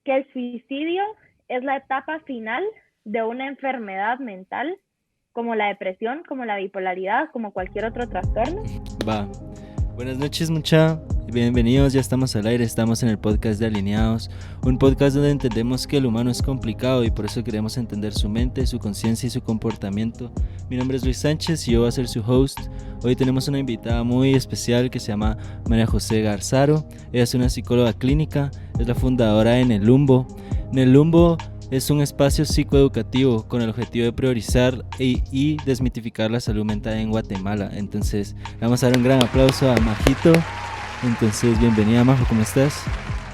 que el suicidio es la etapa final de una enfermedad mental, como la depresión, como la bipolaridad, como cualquier otro trastorno. Va. Buenas noches, mucha. Bienvenidos, ya estamos al aire, estamos en el podcast de Alineados, un podcast donde entendemos que el humano es complicado y por eso queremos entender su mente, su conciencia y su comportamiento. Mi nombre es Luis Sánchez y yo voy a ser su host. Hoy tenemos una invitada muy especial que se llama María José Garzaro. Ella es una psicóloga clínica, es la fundadora de Nelumbo. Nelumbo es un espacio psicoeducativo con el objetivo de priorizar y desmitificar la salud mental en Guatemala. Entonces, vamos a dar un gran aplauso a Majito. Entonces, bienvenida, Majo, ¿cómo estás?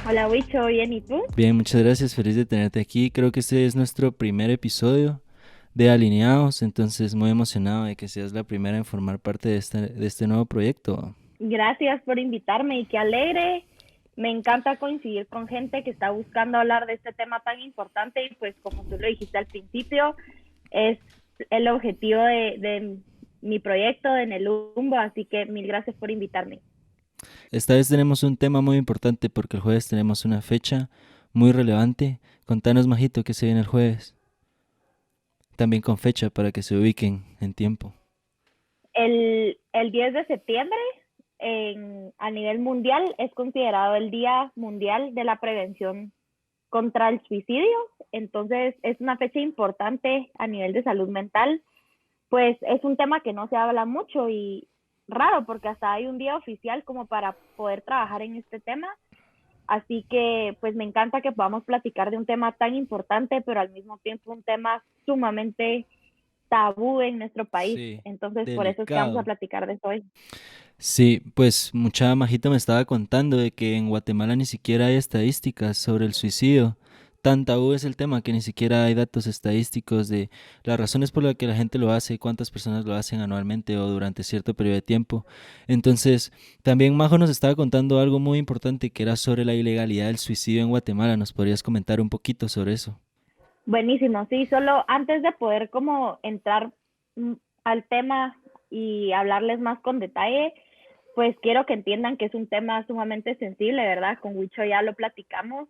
Hola, Wicho, ¿bien? ¿Y tú? Bien, muchas gracias, feliz de tenerte aquí. Creo que este es nuestro primer episodio de Alineados, entonces muy emocionado de que seas la primera en formar parte de este nuevo proyecto. Gracias por invitarme y qué alegre. Me encanta coincidir con gente que está buscando hablar de este tema tan importante y pues como tú lo dijiste al principio, es el objetivo de mi proyecto de Nelumbo, así que mil gracias por invitarme. Esta vez tenemos un tema muy importante porque el jueves tenemos una fecha muy relevante. Contanos, Majito, qué se viene el jueves. También con fecha para que se ubiquen en tiempo. El 10 de septiembre a nivel mundial es considerado el Día Mundial de la Prevención contra el Suicidio, entonces es una fecha importante a nivel de salud mental, pues es un tema que no se habla mucho y raro porque hasta hay un día oficial como para poder trabajar en este tema, así que pues me encanta que podamos platicar de un tema tan importante, pero al mismo tiempo un tema sumamente tabú en nuestro país, Sí, entonces por eso es que vamos a delicado. platicar de eso hoy. Sí, pues mucha Majito me estaba contando de que en Guatemala ni siquiera hay estadísticas sobre el suicidio. Tan tabú es el tema que ni siquiera hay datos estadísticos de las razones por las que la gente lo hace, cuántas personas lo hacen anualmente o durante cierto periodo de tiempo. Entonces, también Majo nos estaba contando algo muy importante que era sobre la ilegalidad del suicidio en Guatemala. ¿Nos podrías comentar un poquito sobre eso? Buenísimo, sí, solo antes de poder como entrar al tema y hablarles más con detalle, pues quiero que entiendan que es un tema sumamente sensible, ¿verdad? Con Wicho ya lo platicamos.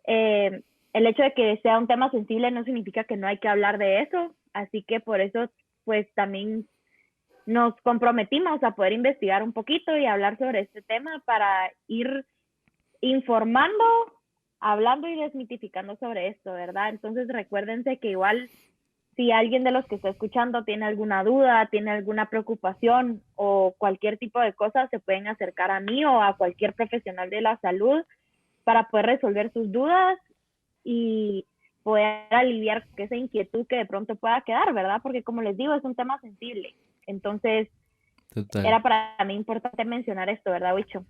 Eh, el hecho de que sea un tema sensible no significa que no hay que hablar de eso, así que por eso pues también nos comprometimos a poder investigar un poquito y hablar sobre este tema para ir informando, hablando y desmitificando sobre esto, ¿verdad? Entonces recuérdense que igual si alguien de los que está escuchando tiene alguna duda, tiene alguna preocupación o cualquier tipo de cosa, se pueden acercar a mí o a cualquier profesional de la salud para poder resolver sus dudas y poder aliviar esa inquietud que de pronto pueda quedar, ¿verdad? Porque como les digo, es un tema sensible. Entonces, Total. era para mí importante mencionar esto, ¿verdad, Wicho?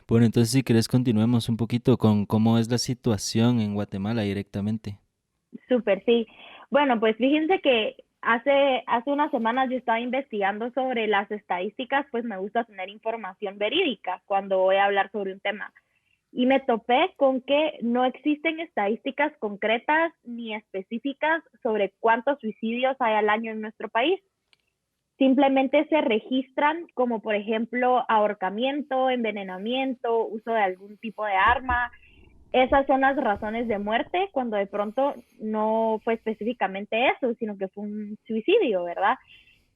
Bueno, entonces si querés continuemos un poquito con cómo es la situación en Guatemala directamente. Súper, sí. Bueno, pues fíjense que hace unas semanas yo estaba investigando sobre las estadísticas, pues me gusta tener información verídica cuando voy a hablar sobre un tema. Y me topé con que no existen estadísticas concretas ni específicas sobre cuántos suicidios hay al año en nuestro país. Simplemente se registran como, por ejemplo, ahorcamiento, envenenamiento, uso de algún tipo de arma. Esas son las razones de muerte cuando de pronto no fue específicamente eso, sino que fue un suicidio, ¿verdad?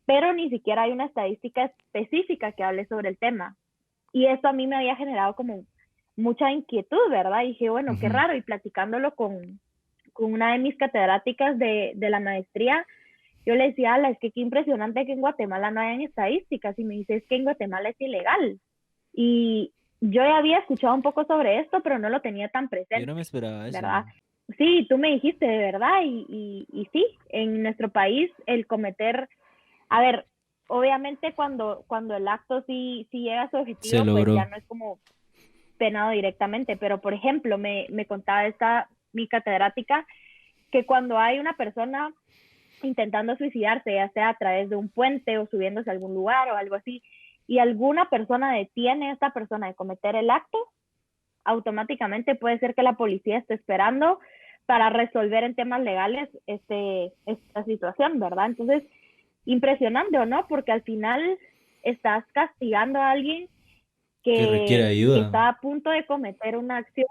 Pero ni siquiera hay una estadística específica que hable sobre el tema. Y esto a mí me había generado como mucha inquietud, ¿verdad? Y dije, bueno, qué Ujú. raro. Y platicándolo con una de mis catedráticas de la maestría, yo le decía, ala, es que qué impresionante que en Guatemala no hayan estadísticas. Y me dice, es que en Guatemala es ilegal. Y yo ya había escuchado un poco sobre esto, pero no lo tenía tan Yo no me presente, esperaba eso. ¿verdad? Sí, tú me dijiste, de verdad, y sí, en nuestro país el cometer, a ver, obviamente cuando el acto sí llega a su Se objetivo, pues ya logró. no es como penado directamente, pero por ejemplo, me contaba mi catedrática, que cuando hay una persona intentando suicidarse, ya sea a través de un puente o subiéndose a algún lugar o algo así, y alguna persona detiene a esta persona de cometer el acto, automáticamente puede ser que la policía esté esperando para resolver en temas legales esta situación, ¿verdad? Entonces, impresionante, ¿o no? Porque al final estás castigando a alguien Que requiere que ayuda. está a punto de cometer una acción.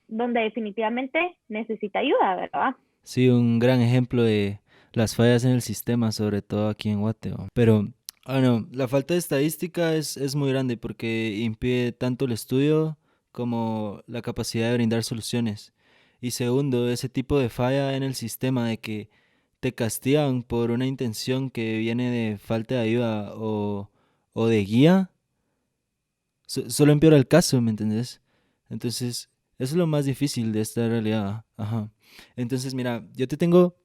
donde definitivamente necesita ayuda, ¿verdad? Sí, un gran ejemplo de las fallas en el sistema, sobre todo aquí en Guatemala. Pero, no, la falta de estadística es muy grande porque impide tanto el estudio como la capacidad de brindar soluciones. Y segundo, ese tipo de falla en el sistema de que te castigan por una intención que viene de falta de ayuda o de guía, solo empeora el caso, ¿me entendés? Entonces, eso es lo más difícil de esta realidad. Ajá. Entonces, mira, yo te tengo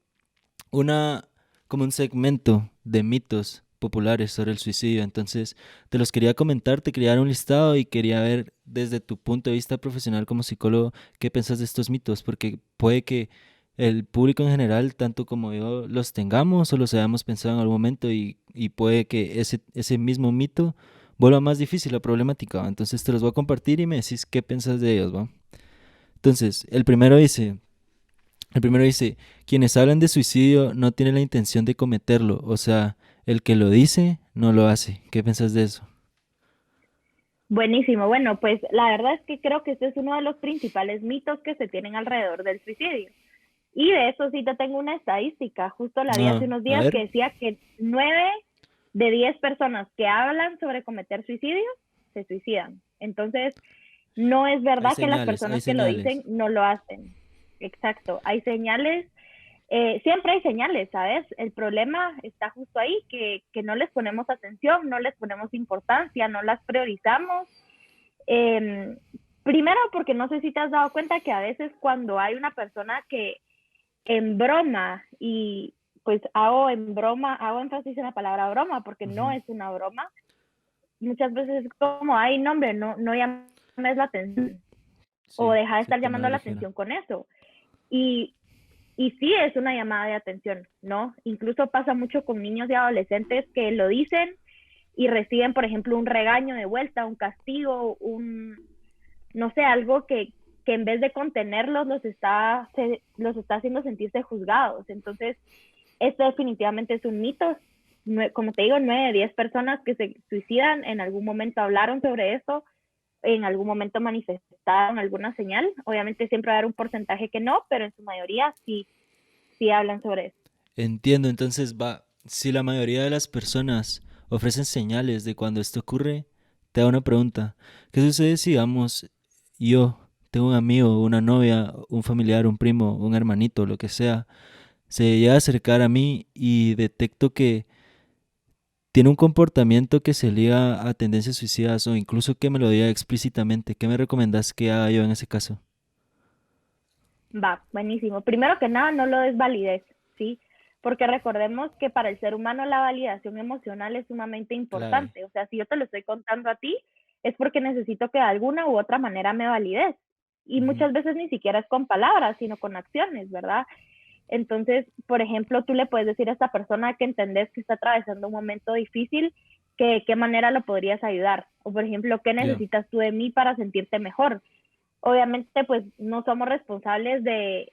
una, como un segmento de mitos populares sobre el suicidio. Entonces, te los quería comentar, te quería dar un listado y quería ver desde tu punto de vista profesional como psicólogo qué pensás de estos mitos, porque puede que el público en general, tanto como yo, los tengamos o los hayamos pensado en algún momento y puede que ese mismo mito vuelva más difícil la problemática, ¿va? Entonces te los voy a compartir y me decís qué pensás de ellos, ¿va? Entonces, el primero dice, quienes hablan de suicidio no tienen la intención de cometerlo, o sea, el que lo dice no lo hace. ¿Qué piensas de eso? Buenísimo. Bueno, pues la verdad es que creo que este es uno de los principales mitos que se tienen alrededor del suicidio. Y de eso sí te tengo una estadística. Justo la vi hace Ah, unos a días ver, que decía que 9 de 10 personas que hablan sobre cometer suicidio se suicidan. Entonces, no es hay verdad que las señales, hay personas que lo dicen señales. no lo hacen. Exacto. Hay señales, siempre hay señales, ¿sabes? El problema está justo ahí, que no les ponemos atención, no les ponemos importancia, no las priorizamos. Eh, Primero, porque no sé si te has dado cuenta que a veces cuando hay una persona que en broma, y pues hago énfasis en la palabra broma porque no Ujú. es una broma, muchas veces es como, ay, no, hombre, no llames la atención o Sí, deja de se estar toma llamando la la ligera. atención con eso. Y, y sí es una llamada de atención, ¿no? Incluso pasa mucho con niños y adolescentes que lo dicen y reciben, por ejemplo, un regaño de vuelta, un castigo, no sé, algo que en vez de contenerlos los está haciendo sentirse juzgados. Entonces, esto definitivamente es un mito. Como te digo, 9 de 10 personas que se suicidan en algún momento hablaron sobre eso, en algún momento manifestaron alguna señal. Obviamente siempre va a haber un porcentaje que no, pero en su mayoría sí hablan sobre eso. Entiendo, entonces va, si la mayoría de las personas ofrecen señales de cuando esto ocurre, te hago una pregunta. ¿Qué sucede si, digamos, yo tengo un amigo, una novia, un familiar, un primo, un hermanito, lo que sea, se llega a acercar a mí y detecto que tiene un comportamiento que se liga a tendencias suicidas o incluso que me lo diga explícitamente? ¿Qué me recomendás que haga yo en ese caso? Va, buenísimo. Primero que nada, no lo des validez, ¿sí? Porque recordemos que para el ser humano la validación emocional es sumamente Clave. importante. O sea, si yo te lo estoy contando a ti, es porque necesito que de alguna u otra manera me valides. Y Ujú. muchas veces ni siquiera es con palabras, sino con acciones, ¿verdad? Entonces, por ejemplo, tú le puedes decir a esta persona que entendés que está atravesando un momento difícil, que de qué manera lo podrías ayudar. O, por ejemplo, ¿qué Ya. necesitas tú de mí para sentirte mejor? Obviamente pues no somos responsables de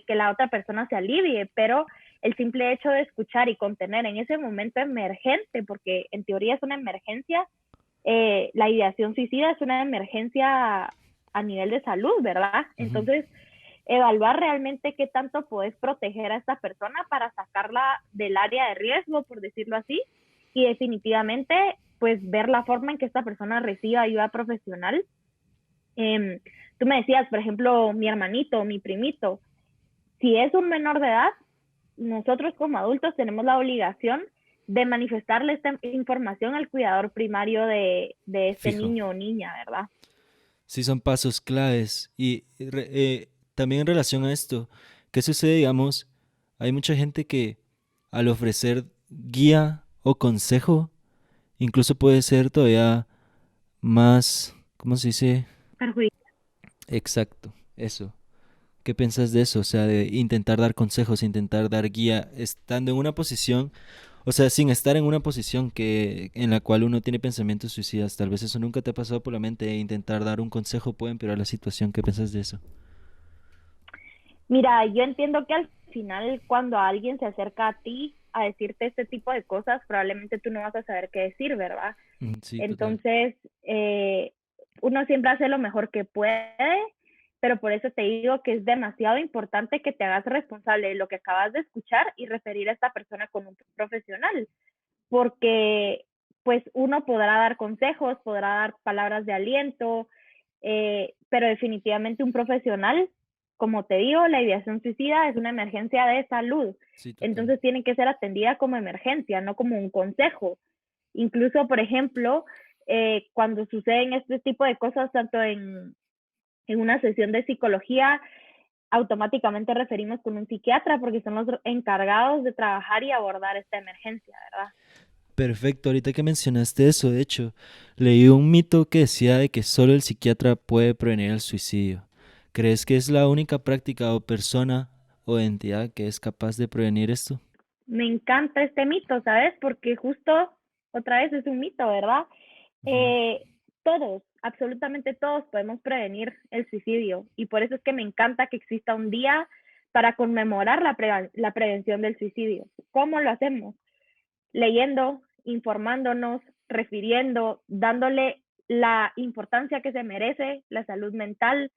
que la otra persona se alivie, pero el simple hecho de escuchar y contener en ese momento emergente, porque en teoría es una emergencia, la ideación suicida es una emergencia a nivel de salud, ¿verdad? Ujú. Entonces, evaluar realmente qué tanto puedes proteger a esta persona para sacarla del área de riesgo, por decirlo así, y definitivamente, pues ver la forma en que esta persona reciba ayuda profesional. Eh, Tú me decías, por ejemplo, mi hermanito, mi primito, si es un menor de edad, nosotros como adultos tenemos la obligación de manifestarle esta información al cuidador primario de este Fijo. niño o niña, ¿verdad? Sí, son pasos claves. Y también en relación a esto, ¿qué sucede, digamos? Hay mucha gente que al ofrecer guía o consejo, incluso puede ser todavía más, ¿cómo se dice? Perjudicial. Exacto, eso. ¿Qué piensas de eso? O sea, de intentar dar consejos, intentar dar guía, estando en una posición, o sea, sin estar en una posición en la cual uno tiene pensamientos suicidas. Tal vez eso nunca te ha pasado por la mente e intentar dar un consejo puede empeorar la situación. ¿Qué piensas de eso? Mira, yo entiendo que al final cuando alguien se acerca a ti a decirte este tipo de cosas, probablemente tú no vas a saber qué decir, ¿verdad? Sí, total. Entonces, uno siempre hace lo mejor que puede, pero por eso te digo que es demasiado importante que te hagas responsable de lo que acabas de escuchar y referir a esta persona con un profesional, porque pues uno podrá dar consejos, podrá dar palabras de aliento, pero definitivamente un profesional, como te digo, la ideación suicida es una emergencia de salud, Sí, total. entonces tiene que ser atendida como emergencia, no como un consejo. Incluso, por ejemplo, cuando suceden este tipo de cosas, tanto en una sesión de psicología, automáticamente referimos con un psiquiatra porque son los encargados de trabajar y abordar esta emergencia, ¿verdad? Perfecto, ahorita que mencionaste eso, de hecho, leí un mito que decía de que solo el psiquiatra puede prevenir el suicidio. ¿Crees que es la única práctica o persona o entidad que es capaz de prevenir esto? Me encanta este mito, ¿sabes? Porque justo otra vez es un mito, ¿verdad? Ujú. Eh, todos, absolutamente todos podemos prevenir el suicidio y por eso es que me encanta que exista un día para conmemorar la prevención del suicidio. ¿Cómo lo hacemos? Leyendo, informándonos, refiriendo, dándole la importancia que se merece, la salud mental,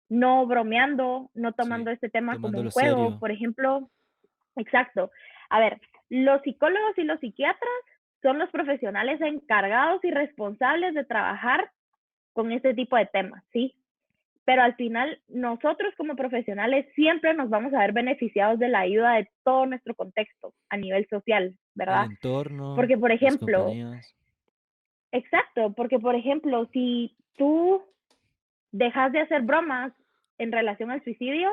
no bromeando, no tomando Sí, este tema como un tomándolo juego. serio. Por ejemplo, exacto. A ver, los psicólogos y los psiquiatras son los profesionales encargados y responsables de trabajar con este tipo de temas, ¿sí? Pero al final nosotros como profesionales siempre nos vamos a ver beneficiados de la ayuda de todo nuestro contexto a nivel social, El ¿verdad? entorno, Porque, por las ejemplo, compañías. exacto, porque, por ejemplo, si tú dejas de hacer bromas en relación al suicidio,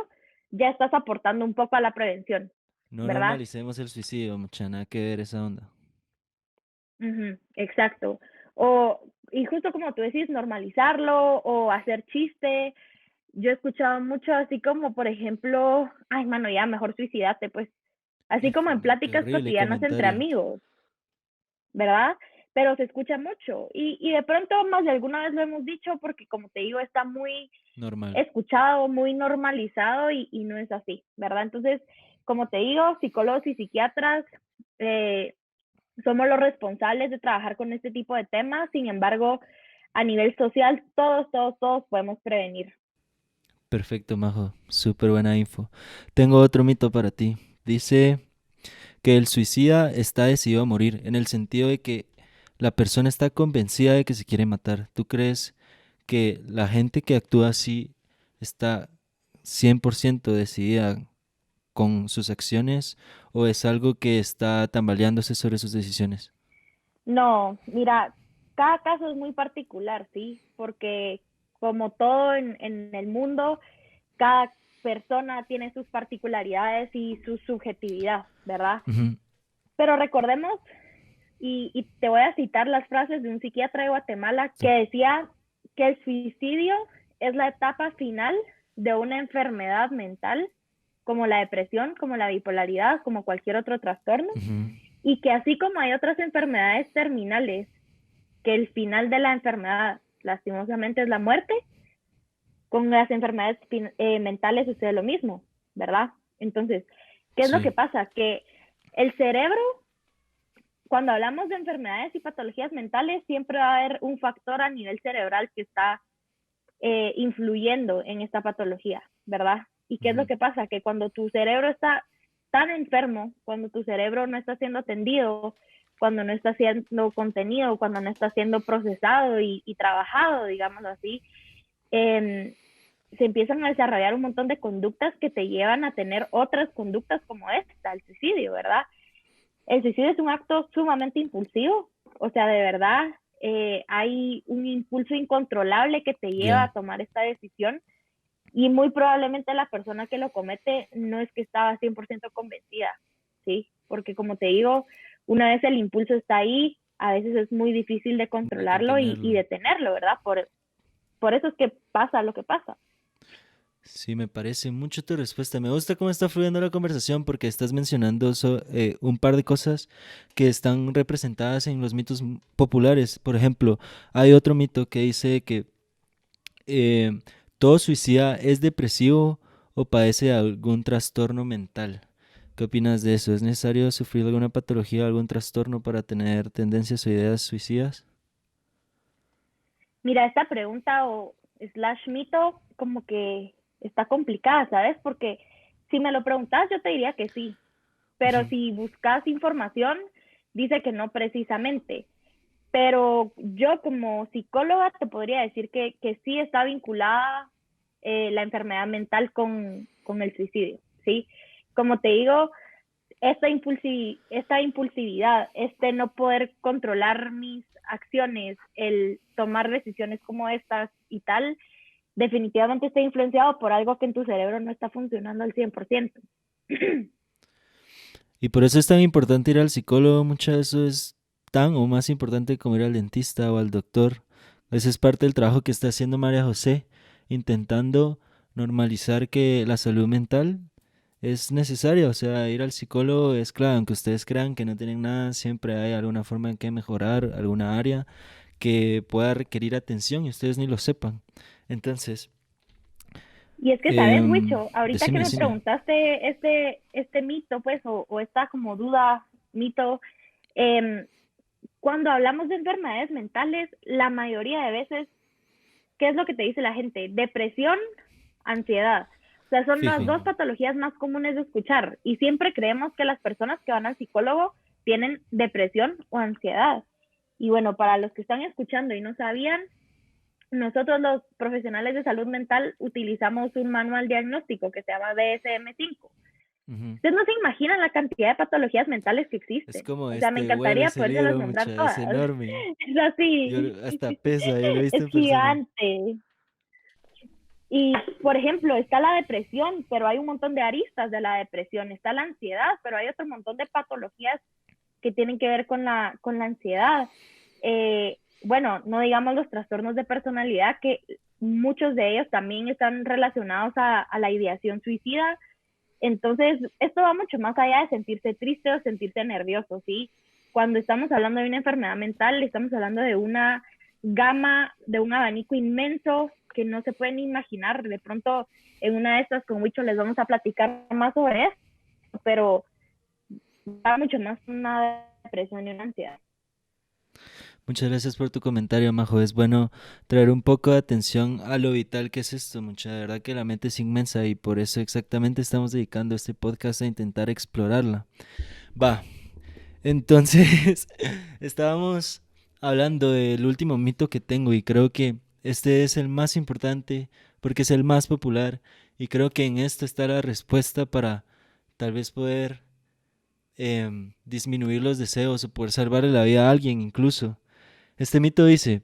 ya estás aportando un poco a la prevención, No ¿verdad? normalicemos el suicidio, mucha nada que ver esa onda. Ujú, exacto. O, y justo como tú decís, normalizarlo o hacer chiste. Yo he escuchado mucho así como, por ejemplo, ay, mano, ya mejor suicidate, pues, así como en Híjole, qué pláticas horrible cotidianas entre comentario. amigos, ¿verdad? Pero se escucha mucho y de pronto más de alguna vez lo hemos dicho porque como te digo, está muy Normal. escuchado, muy normalizado y no es así, ¿verdad? Entonces, como te digo, psicólogos y psiquiatras eh, somos los responsables de trabajar con este tipo de temas, sin embargo, a nivel social, todos podemos prevenir. Perfecto, Majo. Súper buena info. Tengo otro mito para ti. Dice que el suicida está decidido a morir, en el sentido de que la persona está convencida de que se quiere matar. ¿Tú crees que la gente que actúa así está 100% decidida con sus acciones o es algo que está tambaleándose sobre sus decisiones? No, mira, cada caso es muy particular, ¿sí? Porque como todo en el mundo, cada persona tiene sus particularidades y su subjetividad, ¿verdad? Ujú. Pero recordemos, y te voy a citar las frases de un psiquiatra de Guatemala que Sí. decía que el suicidio es la etapa final de una enfermedad mental como la depresión, como la bipolaridad, como cualquier otro trastorno, Ujú. y que así como hay otras enfermedades terminales, que el final de la enfermedad lastimosamente es la muerte, con las enfermedades mentales sucede lo mismo, ¿verdad? Entonces, ¿qué es lo Sí, que pasa? Que el cerebro, cuando hablamos de enfermedades y patologías mentales, siempre va a haber un factor a nivel cerebral que está influyendo en esta patología, ¿verdad? ¿Y qué es lo ujú, que pasa? Que cuando tu cerebro está tan enfermo, cuando tu cerebro no está siendo atendido, cuando no está siendo contenido, cuando no está siendo procesado y trabajado, digámoslo así, eh, se empiezan a desarrollar un montón de conductas que te llevan a tener otras conductas como esta, el suicidio, ¿verdad? El suicidio es un acto sumamente impulsivo, o sea, de verdad, hay un impulso incontrolable que te lleva ya. a tomar esta decisión y muy probablemente la persona que lo comete no es que estaba 100% convencida, ¿sí? Porque como te digo, una vez el impulso está ahí, a veces es muy difícil de De controlarlo y contenerlo. detenerlo, ¿verdad? Por eso es que pasa lo que pasa. Sí, me parece mucho tu respuesta. Me gusta cómo está fluyendo la conversación porque estás mencionando un par de cosas que están representadas en los mitos populares. Por ejemplo, hay otro mito que dice que eh, todo suicida es depresivo o padece de algún trastorno mental. ¿Qué opinas de eso? ¿Es necesario sufrir alguna patología o algún trastorno para tener tendencias o ideas suicidas? Mira, esta pregunta o slash mito como que está complicada, ¿sabes? Porque si me lo preguntas, yo te diría que sí, pero Ujú. si buscas información, dice que no precisamente. Pero yo como psicóloga te podría decir que sí está vinculada la enfermedad mental con el suicidio, ¿sí? Como te digo, esta impulsividad, este no poder controlar mis acciones, el tomar decisiones como estas y tal, definitivamente está influenciado por algo que en tu cerebro no está funcionando al 100%. Y por eso es tan importante ir al psicólogo, mucho de eso es tan o más importante como ir al dentista o al doctor. Ese es parte del trabajo que está haciendo María José, intentando normalizar que la salud mental es necesaria. O sea, ir al psicólogo es clave, aunque ustedes crean que no tienen nada, siempre hay alguna forma en que mejorar, alguna área que pueda requerir atención y ustedes ni lo sepan. Entonces, Y es que, ¿sabes, Wicho? Ahorita que decime, me decime. preguntaste este mito, pues, o esta como duda, mito, eh, cuando hablamos de enfermedades mentales, la mayoría de veces, ¿qué es lo que te dice la gente? Depresión, ansiedad. O sea, son las Fijo. dos patologías más comunes de escuchar y siempre creemos que las personas que van al psicólogo tienen depresión o ansiedad. Y bueno, para los que están escuchando y no sabían, nosotros los profesionales de salud mental utilizamos un manual diagnóstico que se llama DSM-5. Ujú. Ustedes no se imaginan la cantidad de patologías mentales que Es existen. como O sea, me bueno, encantaría ese podérselas libro, nombrar mucha, es todas. enorme. Es así, Hasta pesa, yo lo he visto es en persona. gigante. Y, por ejemplo, está la depresión, pero hay un montón de aristas de la depresión. Está la ansiedad, pero hay otro montón de patologías que tienen que ver con la ansiedad. Bueno, no digamos los trastornos de personalidad, que muchos de ellos también están relacionados a la ideación suicida. Entonces, esto va mucho más allá de sentirse triste o sentirse nervioso, ¿sí? Cuando estamos hablando de una enfermedad mental, estamos hablando de una gama, de un abanico inmenso que no se pueden imaginar. De pronto, en una de estas con Wicho les vamos a platicar más sobre esto, pero va mucho más una depresión y una ansiedad. Muchas gracias por tu comentario, Majo. Es bueno traer un poco de atención a lo vital que es esto, mucha. De verdad que la mente es inmensa y por eso exactamente estamos dedicando este podcast a intentar explorarla. Va, entonces estábamos hablando del último mito que tengo y creo que este es el más importante porque es el más popular y creo que en esto está la respuesta para tal vez poder disminuir los deseos o poder salvarle la vida a alguien incluso. Este mito dice,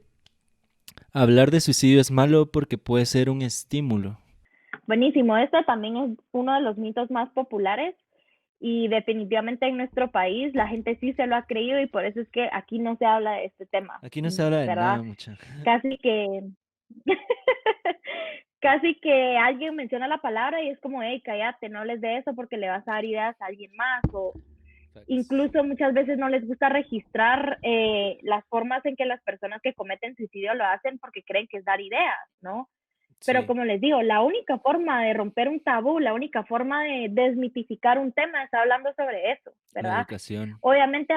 hablar de suicidio es malo porque puede ser un estímulo. Buenísimo, este también es uno de los mitos más populares y definitivamente en nuestro país la gente sí se lo ha creído y por eso es que aquí no se habla de este tema, Aquí no se habla de ¿verdad? nada, mucha. Casi que casi que alguien menciona la palabra y es como, hey, cállate, no hables de eso porque le vas a dar ideas a alguien más o Facts. incluso muchas veces no les gusta registrar las formas en que las personas que cometen suicidio lo hacen porque creen que es dar ideas, ¿no? Pero Sí, como les digo, la única forma de romper un tabú, la única forma de desmitificar un tema es hablando sobre eso, la ¿verdad? educación. Obviamente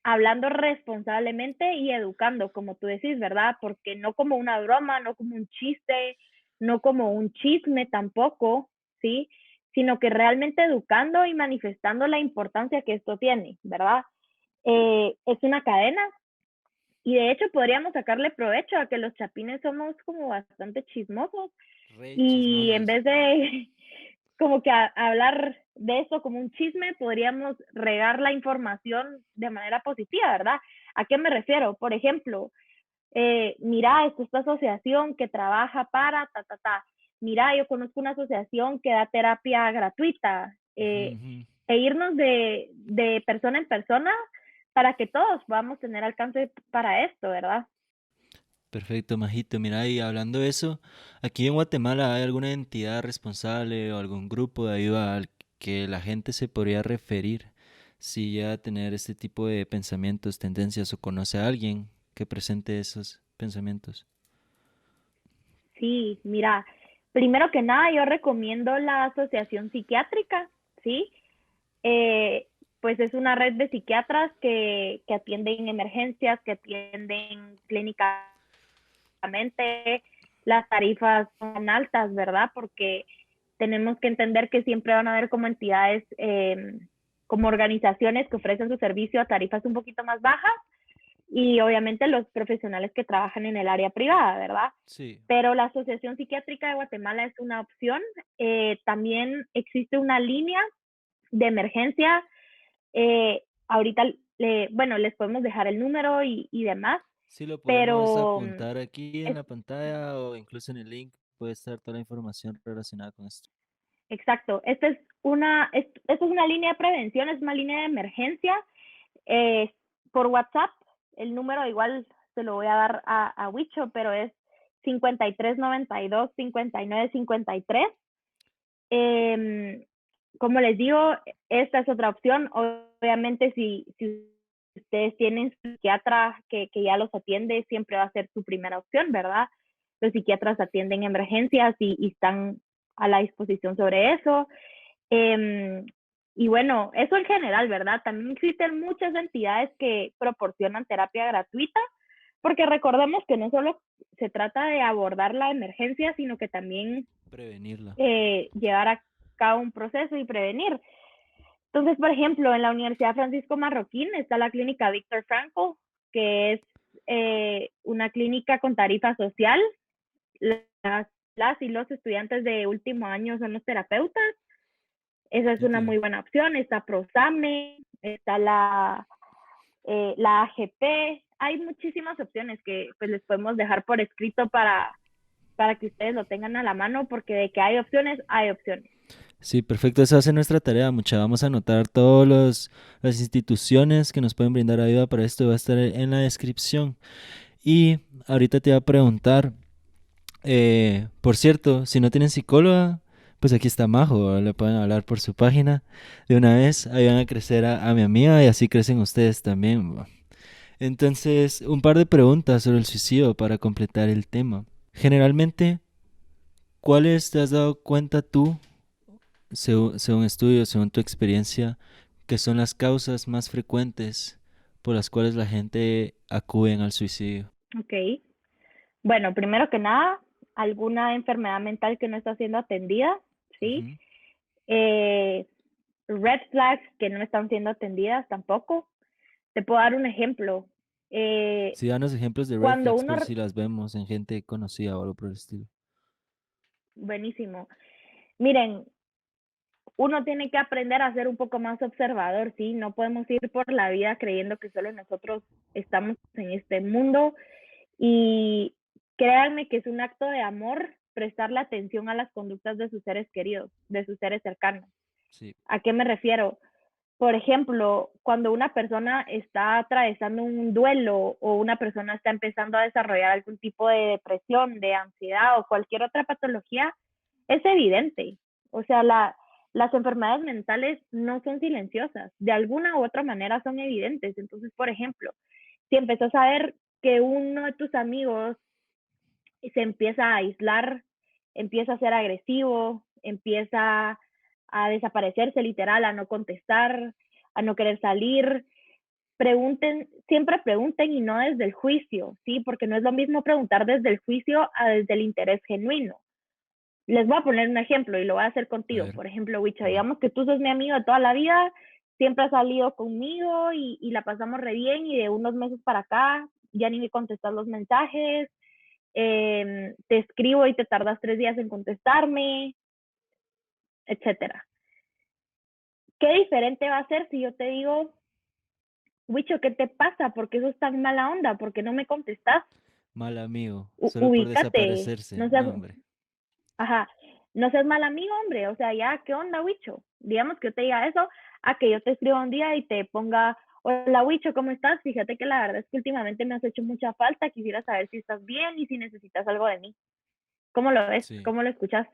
hablando responsablemente y educando, como tú decís, ¿verdad? Porque no como una broma, no como un chiste, no como un chisme tampoco, ¿sí? Sino que realmente educando y manifestando la importancia que esto tiene, ¿verdad? Es una cadena y de hecho podríamos sacarle provecho a que los chapines somos como bastante chismosos Re y en chismosos. vez de como que hablar de eso como un chisme, podríamos regar la información de manera positiva, ¿verdad? ¿A qué me refiero? Por ejemplo, mira, es esta asociación que trabaja para, ta, ta, ta. Mira, yo conozco una asociación que da terapia gratuita. Ujú, ujú. E irnos de persona en persona para que todos podamos tener alcance para esto, ¿verdad? Perfecto, Majito. Mira, y hablando de eso, aquí en Guatemala hay alguna entidad responsable o algún grupo de ayuda al que la gente se podría referir si llega a tener este tipo de pensamientos, tendencias o conoce a alguien que presente esos pensamientos. Sí, mira, primero que nada yo recomiendo la asociación psiquiátrica, ¿sí? Eh, pues es una red de psiquiatras que atienden emergencias, que atienden clínicamente, las tarifas son altas, ¿verdad? Porque tenemos que entender que siempre van a haber como entidades, como organizaciones que ofrecen su servicio a tarifas un poquito más bajas y obviamente los profesionales que trabajan en el área privada, ¿verdad? Sí. Pero la Asociación Psiquiátrica de Guatemala es una opción. También existe una línea de emergencia. Ahorita, bueno, les podemos dejar el número y demás, Sí, lo podemos pero apuntar aquí en es la pantalla o incluso en el link. Puede estar toda la información relacionada con esto. exacto. Esta es una línea de prevención, es una línea de emergencia. Eh, por WhatsApp, el número igual se lo voy a dar a Wicho, pero es 5392-5953. Como les digo, esta es otra opción. Obviamente, si ustedes tienen psiquiatra que ya los atiende, siempre va a ser su primera opción, ¿verdad? Los psiquiatras atienden emergencias y están a la disposición sobre eso. Eh, y bueno, eso en general, ¿verdad? También existen muchas entidades que proporcionan terapia gratuita, porque recordemos que no solo se trata de abordar la emergencia, sino que también Prevenirla. llevar a cabo un proceso y prevenir. Entonces, por ejemplo, en la Universidad Francisco Marroquín está la clínica Víctor Frankl, que es una clínica con tarifa social. Las y los estudiantes de último año son los terapeutas. Esa es una Nítido. muy buena opción. Está Prosame, está la AGP. Hay muchísimas opciones que pues les podemos dejar por escrito para que ustedes lo tengan a la mano, porque de que hay opciones, hay opciones. Sí, perfecto. Esa hace nuestra tarea, mucha. Vamos a anotar todas las instituciones que nos pueden brindar ayuda para esto. Va a estar en la descripción. Y ahorita te iba a preguntar, por cierto, si no tienen psicóloga, pues aquí está Majo. Le pueden hablar por su página de una vez. Ayudan a crecer a mi amiga y así crecen ustedes también. Va. Entonces, un par de preguntas sobre el suicidio para completar el tema. Generalmente, ¿cuáles te has dado cuenta tú, según estudios, según tu experiencia, que son las causas más frecuentes por las cuales la gente acude al suicidio? Ok. Bueno, primero que nada, alguna enfermedad mental que no está siendo atendida, ¿sí? Ujú. Eh, red flags que no están siendo atendidas tampoco. Te puedo dar un ejemplo. Eh, Sí, danos ejemplos de red cuando flags uno, por si las vemos en gente conocida o algo por el estilo. buenísimo. Miren, uno tiene que aprender a ser un poco más observador, ¿sí? No podemos ir por la vida creyendo que solo nosotros estamos en este mundo y créanme que es un acto de amor prestarle atención a las conductas de sus seres queridos, de sus seres cercanos. Sí, ¿A qué me refiero? Por ejemplo, cuando una persona está atravesando un duelo o una persona está empezando a desarrollar algún tipo de depresión, de ansiedad o cualquier otra patología, es evidente. O sea, las enfermedades mentales no son silenciosas, de alguna u otra manera son evidentes. Entonces, por ejemplo, si empezás a ver que uno de tus amigos se empieza a aislar, empieza a ser agresivo, empieza a desaparecerse literal, a no contestar, a no querer salir. Pregunten, siempre pregunten y no desde el juicio, ¿sí? Porque no es lo mismo preguntar desde el juicio a desde el interés genuino. Les voy a poner un ejemplo y lo voy a hacer a contigo. ver, Por ejemplo, Wicha, va. digamos que tú sos mi amigo de toda la vida, siempre has salido conmigo y la pasamos re bien y de unos meses para acá ya ni me contestas los mensajes, te escribo y te tardas 3 días en contestarme, etcétera. ¿Qué diferente va a ser si yo te digo, Wicho, ¿qué te pasa? ¿Por qué sos tan mala onda? ¿Por qué no me contestas? Mal amigo, solo por Ubícate, desaparecerse. no seas, No, hombre. ajá, no seas mal amigo, hombre, o sea, ya, ¿qué onda, Wicho? Digamos que yo te diga eso, a que yo te escriba un día y te ponga, hola, Wicho, ¿cómo estás? Fíjate que la verdad es que últimamente me has hecho mucha falta, quisiera saber si estás bien y si necesitas algo de mí. ¿Cómo lo ves? Sí. ¿Cómo lo escuchas?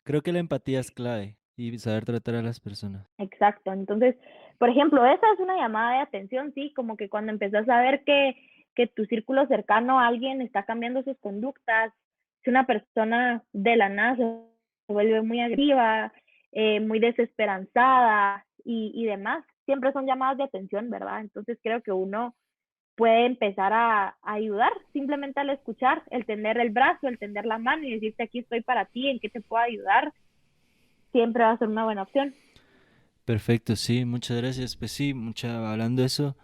Creo que la empatía es clave y saber tratar a las personas. Exacto. Entonces, por ejemplo, esa es una llamada de atención, sí, como que cuando empezás a ver que tu círculo cercano, alguien está cambiando sus conductas, si una persona de la nada se vuelve muy agresiva, muy desesperanzada y demás, siempre son llamadas de atención, ¿verdad? Entonces creo que uno puede empezar a ayudar, simplemente al escuchar, el tender el brazo, el tender la mano y decirte aquí estoy para ti, en qué te puedo ayudar, siempre va a ser una buena opción. Perfecto, sí, muchas gracias. Pues sí, hablando de eso,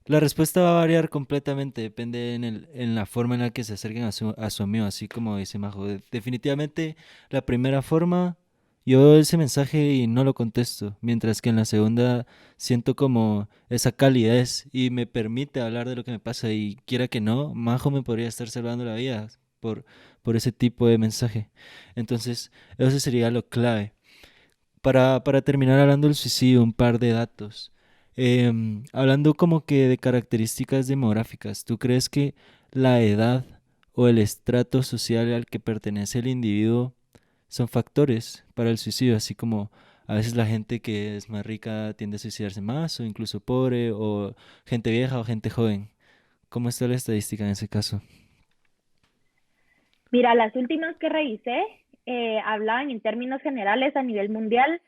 la respuesta va a variar completamente, depende en la forma en la que se acerquen a su amigo, así como dice Majo. Definitivamente, la primera forma, yo veo ese mensaje y no lo contesto, mientras que en la segunda siento como esa calidez y me permite hablar de lo que me pasa y quiera que no, Majo me podría estar salvando la vida por, por ese tipo de mensaje. Entonces, eso sería lo clave. Para terminar hablando del suicidio, un par de datos. Hablando como que de características demográficas, ¿tú crees que la edad o el estrato social al que pertenece el individuo son factores para el suicidio? Así como a veces la gente que es más rica tiende a suicidarse más, o incluso pobre, o gente vieja o gente joven. ¿Cómo está la estadística en ese caso? Mira, las últimas que revisé hablaban en términos generales a nivel mundial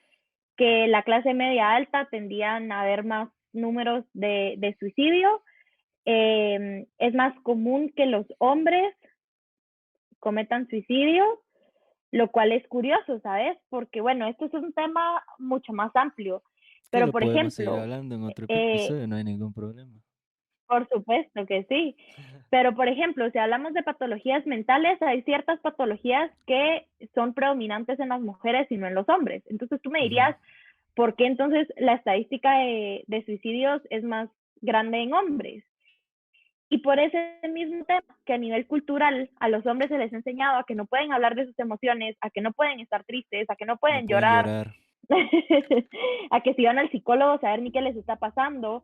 que la clase media alta tendían a haber más números de suicidio. Es más común que los hombres cometan suicidio, lo cual es curioso, ¿sabes? Porque, bueno, esto es un tema mucho más amplio. Que Pero, lo por podemos seguir ejemplo, hablando en otro eh, episodio, no hay ningún problema. por supuesto que sí. Pero, por ejemplo, si hablamos de patologías mentales, hay ciertas patologías que son predominantes en las mujeres y no en los hombres. Entonces, tú me Ujú. dirías, ¿por qué entonces la estadística de suicidios es más grande en hombres? Y por ese mismo tema, que a nivel cultural a los hombres se les ha enseñado a que no pueden hablar de sus emociones, a que no pueden estar tristes, a que no No pueden pueden llorar, llorar. a que si van al psicólogo saber ni qué les está pasando,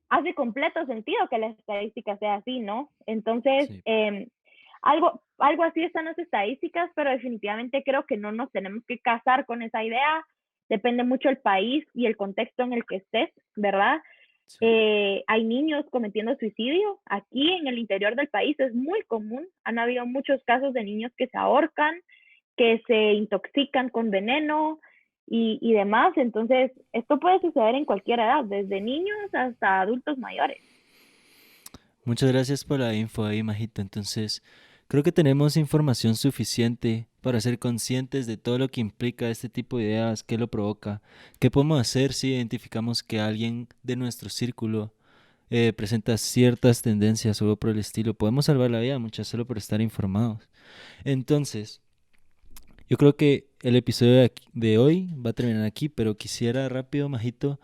hace completo sentido que la estadística sea así, ¿no? Entonces, Sí. algo así están las estadísticas, pero definitivamente creo que no nos tenemos que casar con esa idea. Depende mucho el país y el contexto en el que estés, ¿verdad? Sí. Hay niños cometiendo suicidio. Aquí en el interior del país es muy común. Han habido muchos casos de niños que se ahorcan, que se intoxican con veneno y demás. Entonces, esto puede suceder en cualquier edad, desde niños hasta adultos mayores. Muchas gracias por la info ahí, Majito. Entonces, creo que tenemos información suficiente para ser conscientes de todo lo que implica este tipo de ideas, qué lo provoca, qué podemos hacer si identificamos que alguien de nuestro círculo presenta ciertas tendencias o algo por el estilo. Podemos salvar la vida, muchas solo por estar informados. Entonces, yo creo que el episodio de hoy va a terminar aquí, pero quisiera rápido, Majito,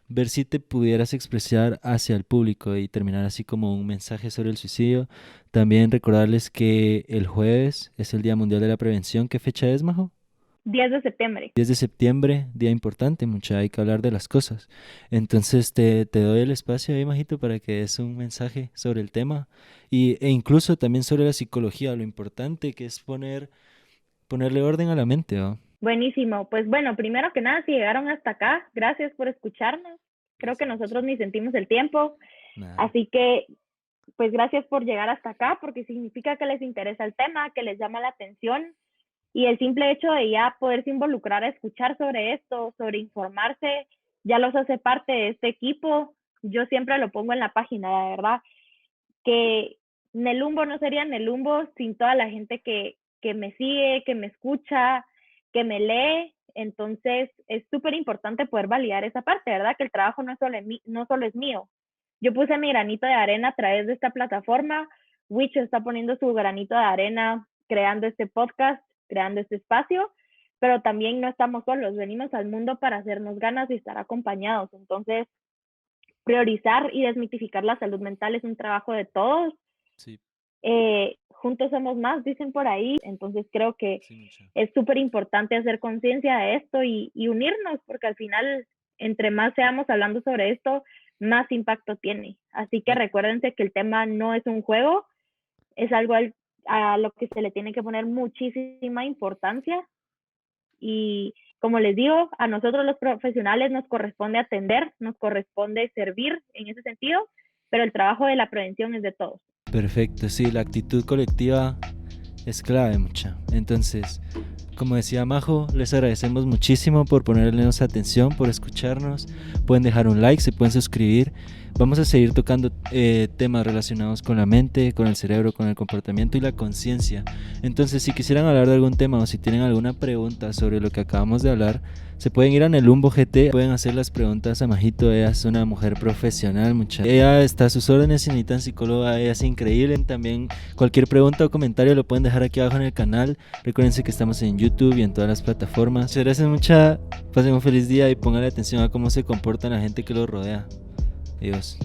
ver si te pudieras expresar hacia el público y terminar así como un mensaje sobre el suicidio. También recordarles que el jueves es el Día Mundial de la Prevención. ¿Qué fecha es, Majo? 10 de septiembre. 10 de septiembre, día importante, mucha, hay que hablar de las cosas. Entonces te doy el espacio ahí, Majito, para que des un mensaje sobre el tema e incluso también sobre la psicología, lo importante que es ponerle orden a la mente, ¿no? Buenísimo. Pues bueno, primero que nada, si llegaron hasta acá, gracias por escucharnos. Creo que Gracias, mucha. nosotros ni sentimos el tiempo. Nada. Así que pues gracias por llegar hasta acá, porque significa que les interesa el tema, que les llama la atención y el simple hecho de ya poderse involucrar a escuchar sobre esto, sobre informarse, ya los hace parte de este equipo. Yo siempre lo pongo en la página, de verdad, que Nelumbo no sería Nelumbo sin toda la gente que me sigue, que me escucha, que me lee. Entonces es súper importante poder validar esa parte, ¿verdad? Que el trabajo no solo es mío. Yo puse mi granito de arena a través de esta plataforma. Witch está poniendo su granito de arena creando este podcast, creando este espacio, pero también no estamos solos, venimos al mundo para hacernos ganas y estar acompañados. Entonces, priorizar y desmitificar la salud mental es un trabajo de todos. Sí, Juntos somos más, dicen por ahí. Entonces creo que sí, mucha. es súper importante hacer conciencia de esto y unirnos, porque al final, entre más seamos hablando sobre esto, más impacto tiene. Así que Me- recuérdense que el tema no es un juego, es algo a lo que se le tiene que poner muchísima importancia y como les digo, a nosotros los profesionales nos corresponde atender, nos corresponde servir en ese sentido, pero el trabajo de la prevención es de todos. Perfecto, sí, la actitud colectiva es clave, mucha. Entonces, como decía Majo, les agradecemos muchísimo por ponernos atención, por escucharnos. Pueden dejar un like, se pueden suscribir. Vamos a seguir tocando temas relacionados con la mente, con el cerebro, con el comportamiento y la conciencia. Entonces, si quisieran hablar de algún tema o si tienen alguna pregunta sobre lo que acabamos de hablar, se pueden ir a Nelumbo GT, pueden hacer las preguntas a Majito. Ella es una mujer profesional, mucha. Ella está a sus órdenes, si necesitan psicóloga, ella es increíble. También cualquier pregunta o comentario lo pueden dejar aquí abajo en el canal. Recuérdense que estamos en YouTube y en todas las plataformas. Muchas gracias, mucha. Pasen un feliz día y pongan atención a cómo se comporta la gente que los rodea. Adiós.